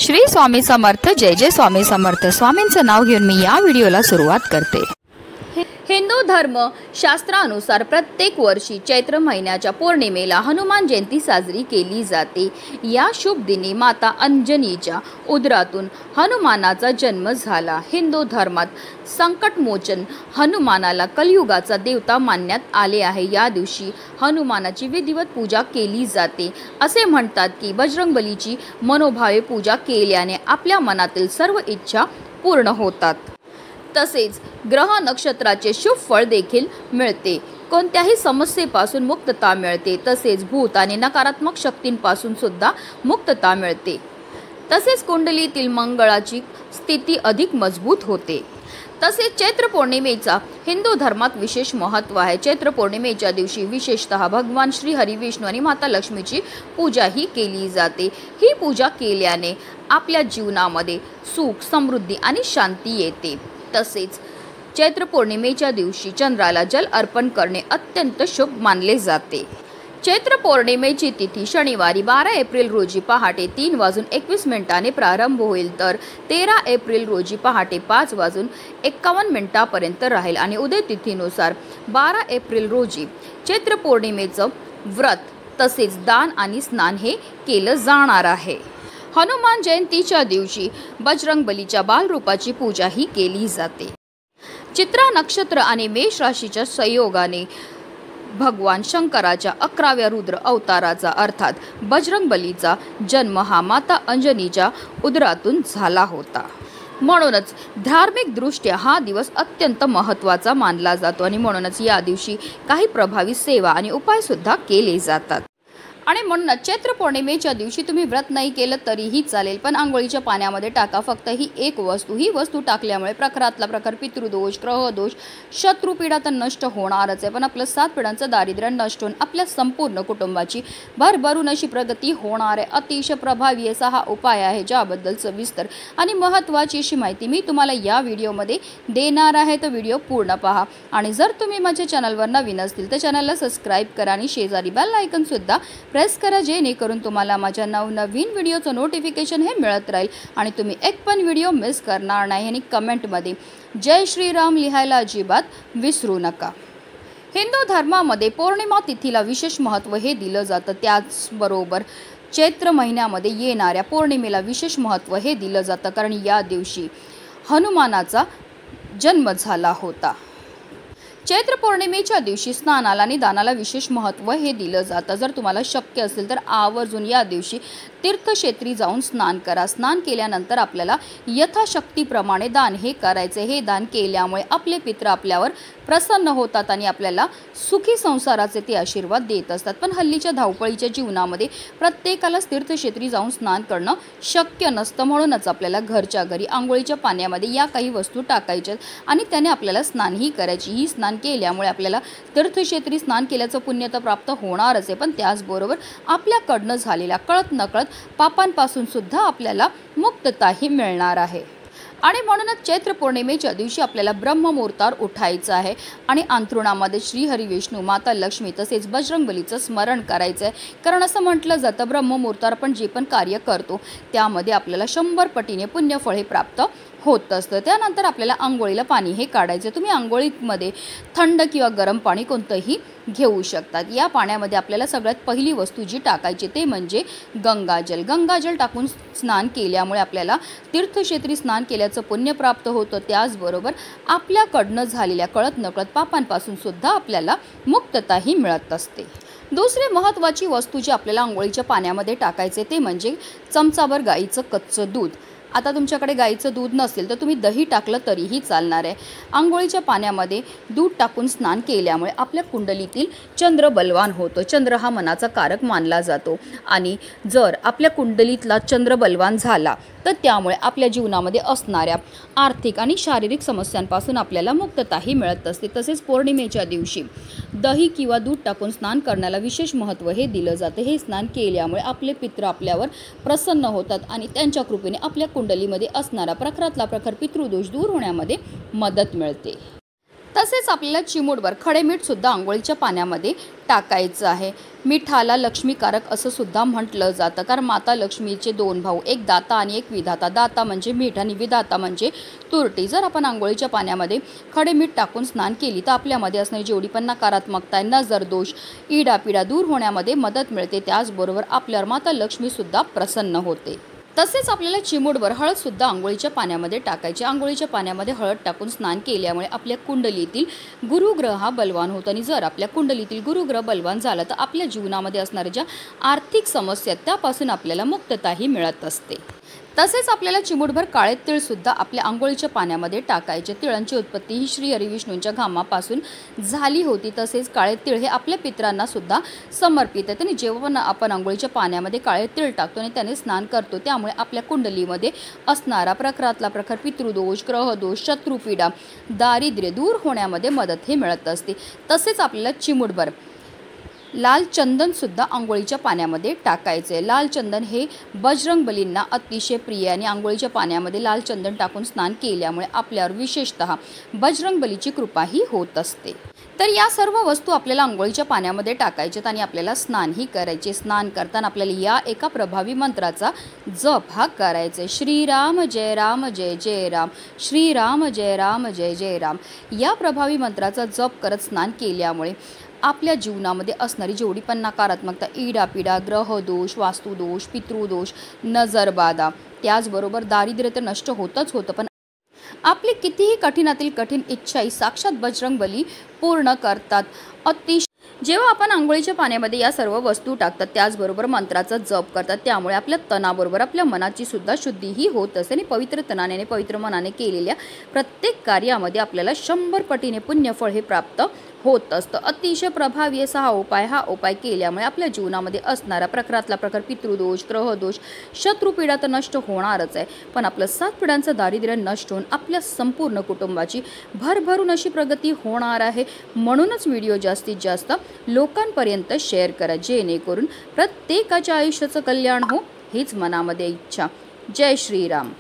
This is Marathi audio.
श्री स्वामी समर्थ। जय जय स्वामी समर्थ। स्वामींचं नाव घेऊन मी या व्हिडिओला सुरुवात करते। हिंदू धर्म शास्त्रानुसार प्रत्येक वर्षी चैत्र महिन्याच्या पौर्णिमेला हनुमान जयंती साजरी केली जाते। या शुभ दिनी माता अंजनीच्या उदरातून हनुमानाचा जन्म झाला। हिंदू धर्मात संकटमोचन हनुमानाला कलियुगाचा देवता मानण्यात आले आहे। या दिवशी हनुमानाची विधिवत पूजा केली जाते। असे म्हणतात की बजरंगबलीची मनोभावे पूजा केल्याने आपल्या मनातील सर्व इच्छा पूर्ण होतात। तसेच ग्रह नक्षत्राचे शुभ फळ देखील मिळते। कोणत्याही समस्येपासून मुक्तता मिळते। तसेच भूत आणि नकारात्मक शक्तींपासून सुद्धा मुक्तता मिळते। तसेच कुंडलीतील मंगळाची स्थिती अधिक मजबूत होते। तसेच चैत्र पौर्णिमेचा हिंदू धर्मात विशेष महत्त्व आहे। चैत्र पौर्णिमेच्या दिवशी विशेषतः भगवान श्री हरी विष्णू आणि माता लक्ष्मीची पूजा ही केली जाते। ही पूजा केल्याने आपल्या जीवनामध्ये सुख, समृद्धी आणि शांती येते। तसेच चैत्र पौर्णिमेच्या दिवशी चंद्राला जल अर्पण करणे अत्यंत शुभ मानले जाते। चैत्र पौर्णिमेची तिथी शनिवारी 12 एप्रिल रोजी पहाटे 3:21 प्रारंभ होईल, तर 13 एप्रिल रोजी पहाटे 5:51 पर्यंत राहील आणि उदय तिथीनुसार 12 एप्रिल रोजी चैत्र पौर्णिमेचं व्रत तसेच दान आणि स्नान हे केलं जाणार आहे। हनुमान जयंतीच्या दिवशी बजरंगबलीच्या बालरूपाची पूजा ही केली जाते। चित्रा नक्षत्र आणि मेष राशीच्या संयोगाने भगवान शंकराच्या 11व्या रुद्र अवताराचा अर्थात बजरंगबलीचा जन्म हा माता अंजनीच्या उदरातून झाला होता। म्हणूनच धार्मिक दृष्ट्या हा दिवस अत्यंत महत्त्वाचा मानला जातो आणि म्हणूनच या दिवशी काही प्रभावी सेवा आणि उपाय सुद्धा केले जातात। आणि म्हणूनच चैत्र पौर्णिमेच्या दिवशी तुम्ही व्रत नाही केलं तरीही चालेल, पण आंघोळीच्या पाण्यामध्ये टाका फक्त ही एक वस्तू। ही वस्तू टाकल्यामुळे प्रखरातला प्रखर पितृदोष, ग्रहदोष, शत्रुपीडा तर नष्ट होणारच आहे, पण आपलं 7 पिढ्यांचं दारिद्र्य नष्ट होऊन आपल्या संपूर्ण कुटुंबाची भरभरून अशी प्रगती होणार आहे। अतिशय प्रभावी असा हा उपाय आहे, ज्याबद्दल सविस्तर आणि महत्त्वाची अशी माहिती मी तुम्हाला या व्हिडिओमध्ये देणार आहे। तर व्हिडिओ पूर्ण पहा आणि जर तुम्ही माझ्या चॅनलवर नवीन असतील तर चॅनलला सबस्क्राईब करा आणि शेजारी बेल आयकॉन सुद्धा प्रेस करा, जेणेकरून तुम्हाला माझ्या नवनवीन व्हिडिओचं नोटिफिकेशन हे मिळत राहील आणि तुम्ही एक पण व्हिडिओ मिस करणार नाही। आणि कमेंटमध्ये जय श्रीराम लिहायला अजिबात विसरू नका। हिंदू धर्मामध्ये पौर्णिमा तिथीला विशेष महत्त्व हे दिलं जातं। त्याचबरोबर चैत्र महिन्यामध्ये येणाऱ्या पौर्णिमेला विशेष महत्त्व हे दिलं जातं, कारण या दिवशी हनुमानाचा जन्म झाला होता। चैत्र पौर्णिमेच्या दिवशी स्नानाला आणि दानाला विशेष महत्त्व हे दिलं जातं। जर तुम्हाला शक्य असेल तर आवर्जून या दिवशी तीर्थक्षेत्री जाऊन स्नान करा। स्नान केल्यानंतर आपल्याला यथाशक्तीप्रमाणे दान हे करायचे। हे दान केल्यामुळे आपले पितृ आपल्यावर प्रसन्न होतात आणि आपल्याला सुखी संसाराचे ते आशीर्वाद देत असतात। पण हल्लीच्या धावपळीच्या जीवनामध्ये प्रत्येकालाच तीर्थक्षेत्री जाऊन स्नान करणं शक्य नसतं। म्हणूनच आपल्याला घरच्या घरी आंघोळीच्या पाण्यामध्ये या काही वस्तू टाकायच्या आणि त्याने आपल्याला स्नानही करायची। ही स्नान केल्यामुळे आपल्याला तीर्थक्षेत्री स्नान केल्याचं पुण्य तर प्राप्त होणारच आहे, पण त्याचबरोबर आपल्याकडनं झालेल्या कळत नकळत पापांपासून सुद्धा आपल्याला मुक्तताही मिळणार आहे। आणि म्हणूनच चैत्र पौर्णिमेच्या दिवशी आपल्याला ब्रह्ममुहूर्तावर उठायचं आहे आणि अंथरुणामध्ये श्री हरी विष्णू, माता लक्ष्मी तसेच बजरंगबलीचं स्मरण करायचं आहे। कारण असं म्हटलं जातं ब्रह्ममुहूर्तावर आपण जे पण कार्य करतो त्यामध्ये आपल्याला 100 पटीने पुण्यफळ हे प्राप्त होत असतं। त्यानंतर आपल्याला आंघोळीला पाणी हे काढायचं। तुम्ही आंघोळीमध्ये थंड किंवा गरम पाणी कोणतंही घेऊ शकतात। या पाण्यामध्ये आपल्याला सगळ्यात पहिली वस्तू जी टाकायची ते म्हणजे गंगाजल। गंगाजल टाकून स्नान केल्यामुळे आपल्याला तीर्थक्षेत्री स्नान केल्याचं पुण्य प्राप्त होतं। त्याचबरोबर आपल्याकडनं झालेल्या कळत नकळत पापांपासून सुद्धा आपल्याला मुक्तताही मिळत असते। दुसरी महत्त्वाची वस्तू जी आपल्याला आंघोळीच्या पाण्यामध्ये टाकायचे ते म्हणजे चमचाभर गाईचं कच्चं दूध। आता तुमच्याकडे गाईचं दूध नसेल तर तुम्ही दही टाकलं तरीही चालणार आहे। आंघोळीच्या पाण्यामध्ये दूध टाकून स्नान केल्यामुळे आपल्या कुंडलीतील चंद्र बलवान होतो। चंद्र हा मनाचा कारक मानला जातो आणि जर आपल्या कुंडलीतला चंद्र बलवान झाला तर त्यामुळे आपल्या जीवनामध्ये असणाऱ्या आर्थिक आणि शारीरिक समस्यांपासून आपल्याला मुक्तताही मिळत असते। तसेच पौर्णिमेच्या दिवशी दही किंवा दूध टाकून स्नान करण्याला विशेष महत्त्व हे दिलं जातं। हे स्नान केल्यामुळे आपले पितृ आपल्यावर प्रसन्न होतात आणि त्यांच्या कृपेने आपल्या कुंडलीमध्ये असणारा प्रखरातला प्रखर पितृदोष दूर होण्यामध्ये मदत मिळते। तसेच आपल्याला चिमूटभर खडे मीठ सुद्धा आंघोळीच्या पाण्यामध्ये टाकायचं आहे। मिठाला लक्ष्मीकारक असं सुद्धा म्हटलं जातं, कारण माता लक्ष्मीचे दोन भाऊ, एक दाता आणि एक विधाता. दाता म्हणजे मीठ आणि विधाता म्हणजे तुरटी. जर आपण आंघोळीच्या पाण्यामध्ये खडे मीठ टाकून स्नान केली तर आपल्यामध्ये असणारी जेवढी पण नकारात्मकता आहे, नजर दोष, इडापिडा दूर होण्यामध्ये मदत मिळते. त्याचबरोबर आपल्यावर माता लक्ष्मीसुद्धा प्रसन्न होते. तसेच आपल्याला चिमूटभर हळदसुद्धा आंघोळीच्या पाण्यामध्ये टाकायची. आंघोळीच्या पाण्यामध्ये हळद टाकून स्नान केल्यामुळे आपल्या कुंडलीतील गुरुग्रह हा बलवान होतो, आणि जर आपल्या कुंडलीतील गुरुग्रह बलवान झाला तर आपल्या जीवनामध्ये असणाऱ्या ज्या आर्थिक समस्या त्यापासून आपल्याला मुक्तताही मिळत असते. तसेच आपल्याला चिमूटभर काळे तीळसुद्धा आपल्या आंघोळीच्या पाण्यामध्ये टाकायचे. तिळांची उत्पत्ती ही श्री हरिविष्णूंच्या घामापासून झाली होती. तसेच काळे तीळ हे आपल्या पितरांना सुद्धा समर्पित आहेत, आणि जेव्हा आपण आंघोळीच्या पाण्यामध्ये काळे तीळ टाकतो आणि त्याने स्नान करतो त्यामुळे आपल्या कुंडलीमध्ये असणारा प्रखरातला प्रखर पितृदोष, ग्रहदोष, शत्रुपीडा, दारिद्र्य दूर होण्यामध्ये मदत हे मिळत असते. तसेच आपल्याला चिमूटभर लाल चंदनसुद्धा आंघोळीच्या पाण्यामध्ये टाकायचे. लाल चंदन हे बजरंगबलींना अतिशय प्रिय, आणि आंघोळीच्या पाण्यामध्ये लाल चंदन टाकून स्नान केल्यामुळे आपल्यावर विशेषतः बजरंगबलीची कृपाही होत असते. तर या सर्व वस्तू आपल्याला आंघोळीच्या पाण्यामध्ये टाकायच्यात आणि आपल्याला स्नानही करायचे. स्नान करताना आपल्याला या एका प्रभावी मंत्राचा जप हा करायचा. श्रीराम जय राम जय जय राम, श्रीराम जय राम जय जय राम. या प्रभावी मंत्राचा जप करत स्नान केल्यामुळे आपल्या जीवनामध्ये असणारी जेवढी पण नकारात्मकता, इडापिडा, ग्रहदोष, वास्तुदोष, पितृदोष, नजरबाधा, त्याचबरोबर दारिद्र्य तर नष्ट होतच होतं, पण आपली कितीही कठीणातील कठीण इच्छाही साक्षात बजरंगबली पूर्ण करतात. जेव्हा आपण आंघोळीच्या पाण्यामध्ये या सर्व वस्तू टाकतात त्याचबरोबर मंत्राचा जप करतात त्यामुळे आपल्या तनाबरोबर आपल्या मनाची सुद्धा शुद्धीही होत असते, आणि पवित्र तनाने पवित्र मनाने केलेल्या प्रत्येक कार्यामध्ये आपल्याला 100 पटीने पुण्यफळ हे प्राप्त होत असतं. अतिशय प्रभावी असा हा उपाय केल्यामुळे आपल्या जीवनामध्ये असणारा प्रखरातला प्रखर पितृदोष, ग्रहदोष, शत्रुपीडा तर नष्ट होणारच आहे, पण आपलं 7 पिढ्यांचं दारिद्र्य नष्ट होऊन आपल्या संपूर्ण कुटुंबाची भरभरून अशी प्रगती होणार आहे. म्हणूनच व्हिडिओ जास्तीत जास्त लोकांपर्यंत शेअर करा, जेणेकरून प्रत्येकाच्या आयुष्याचं कल्याण हो हीच मनामध्ये इच्छा. जय श्रीराम.